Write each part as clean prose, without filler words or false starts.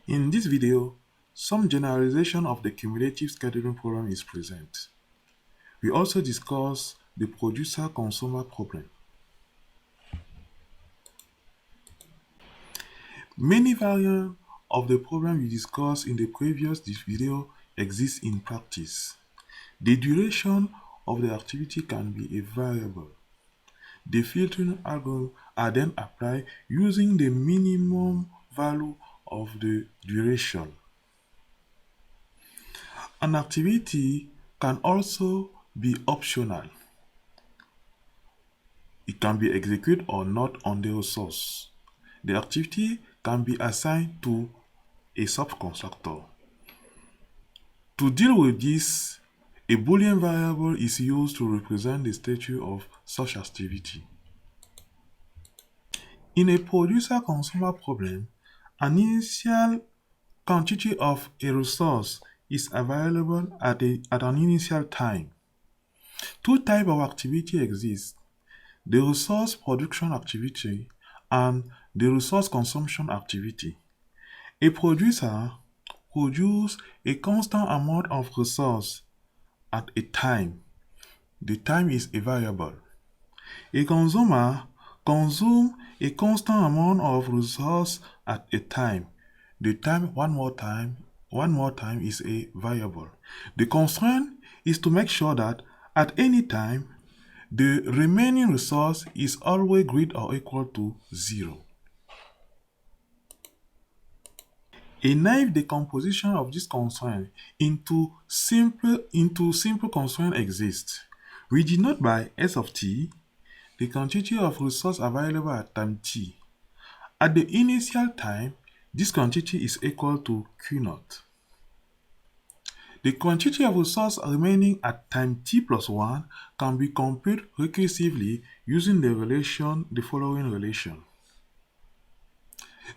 In this video, some generalization of the cumulative scheduling problem is present. We also discuss the producer-consumer problem. Many variants of the problem we discussed in the previous video exist in practice. The duration of the activity can be a variable. The filtering algorithm are then applied using the minimum value of the duration. An activity can also be optional. It can be executed or not on the resource. The activity can be assigned to a subconstructor. To deal with this, a Boolean variable is used to represent the status of such activity. In a producer-consumer problem, an initial quantity of a resource is available at an initial time. Two types of activity exist: the resource production activity and the resource consumption activity. A producer produces a constant amount of resource at a time. The time is a variable. A consumer consumes a constant amount of resource at a time. The time one more time is a variable. The constraint is to make sure that at any time the remaining resource is always greater or equal to 0. A naive decomposition of this constraint into simple constraint exists. We denote by s of t the quantity of resource available at time t. At the initial time, this quantity is equal to q0. The quantity of resource remaining at time t plus 1 can be computed recursively using the following relation.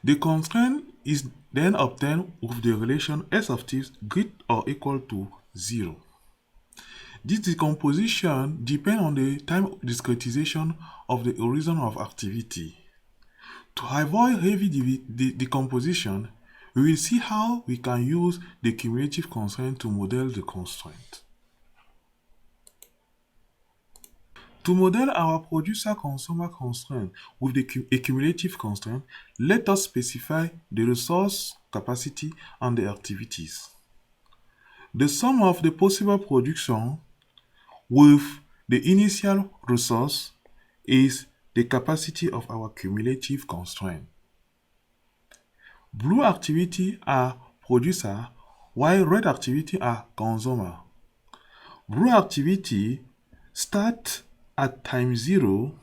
The constraint is then obtained with the relation s of t greater or equal to 0. This decomposition depends on the time discretization of the horizon of activity. To avoid heavy decomposition, we will see how we can use the cumulative constraint to model the constraint. To model our producer-consumer constraint with a cumulative constraint, let us specify the resource capacity and the activities. The sum of the possible production with the initial resource is the capacity of our cumulative constraint. Blue activity are producer, while red activity are consumer. Blue activity start at time 0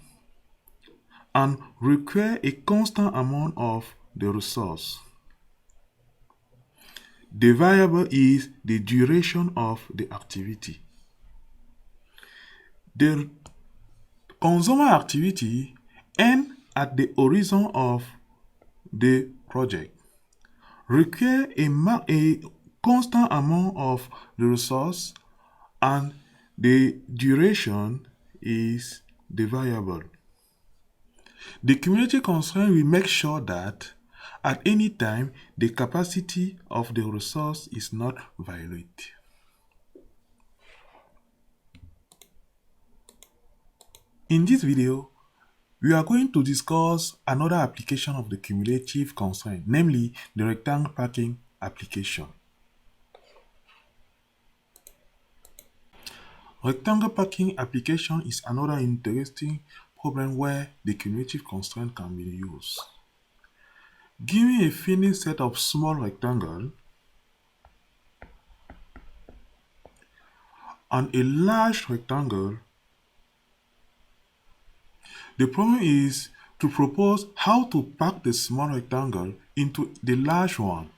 and require a constant amount of the resource. The variable is the duration of the activity. The consumer activity ends at the horizon of the project, require a constant amount of the resource, and the duration is the variable. The cumulative constraint will make sure that at any time the capacity of the resource is not violated. In this video, we are going to discuss another application of the cumulative constraint, namely the rectangle packing application. Rectangle packing application is another interesting problem where the cumulative constraint can be used. Given a finite set of small rectangles and a large rectangle, the problem is to propose how to pack the small rectangle into the large one.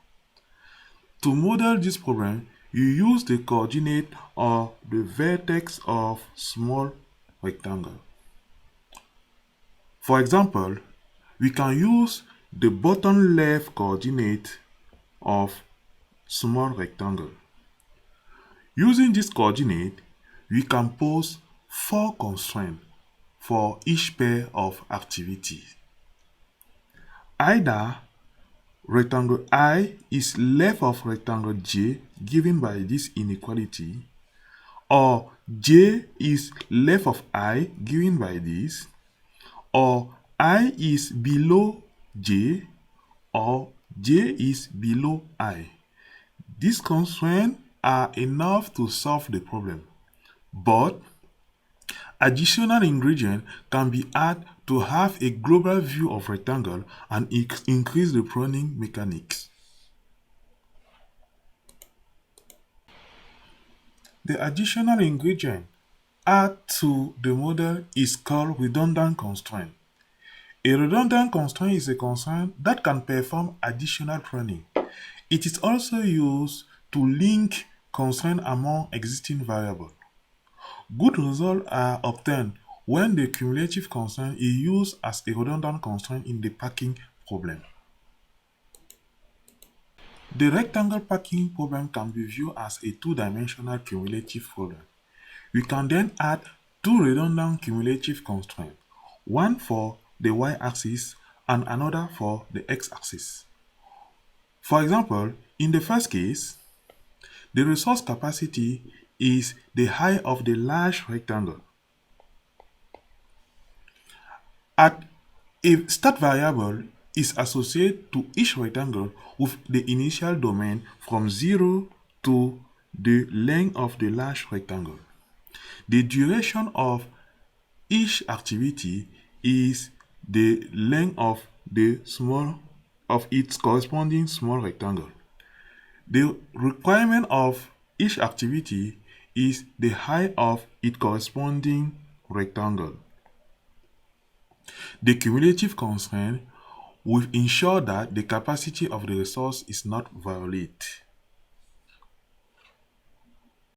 To model this problem, you use the coordinate or the vertex of small rectangle. For example, we can use the bottom left coordinate of small rectangle. Using this coordinate, we can pose 4 constraints for each pair of activities. Either rectangle I is left of rectangle J given by this inequality, or J is left of I given by this, or I is below J, or J is below I. These constraints are enough to solve the problem, but additional ingredients can be added to have a global view of rectangle and increase the pruning mechanics. The additional ingredient added to the model is called redundant constraint. A redundant constraint is a constraint that can perform additional pruning. It is also used to link constraints among existing variables. Good results are obtained when the cumulative constraint is used as a redundant constraint in the packing problem. The rectangle packing problem can be viewed as a two-dimensional cumulative problem. We can then add two redundant cumulative constraints, one for the y-axis and another for the x-axis. For example, in the first case, the resource capacity is the height of the large rectangle. At a start variable is associated to each rectangle with the initial domain from 0 to the length of the large rectangle. The duration of each activity is the length of its corresponding small rectangle. The requirement of each activity is the height of its corresponding rectangle. The cumulative constraint will ensure that the capacity of the resource is not violated.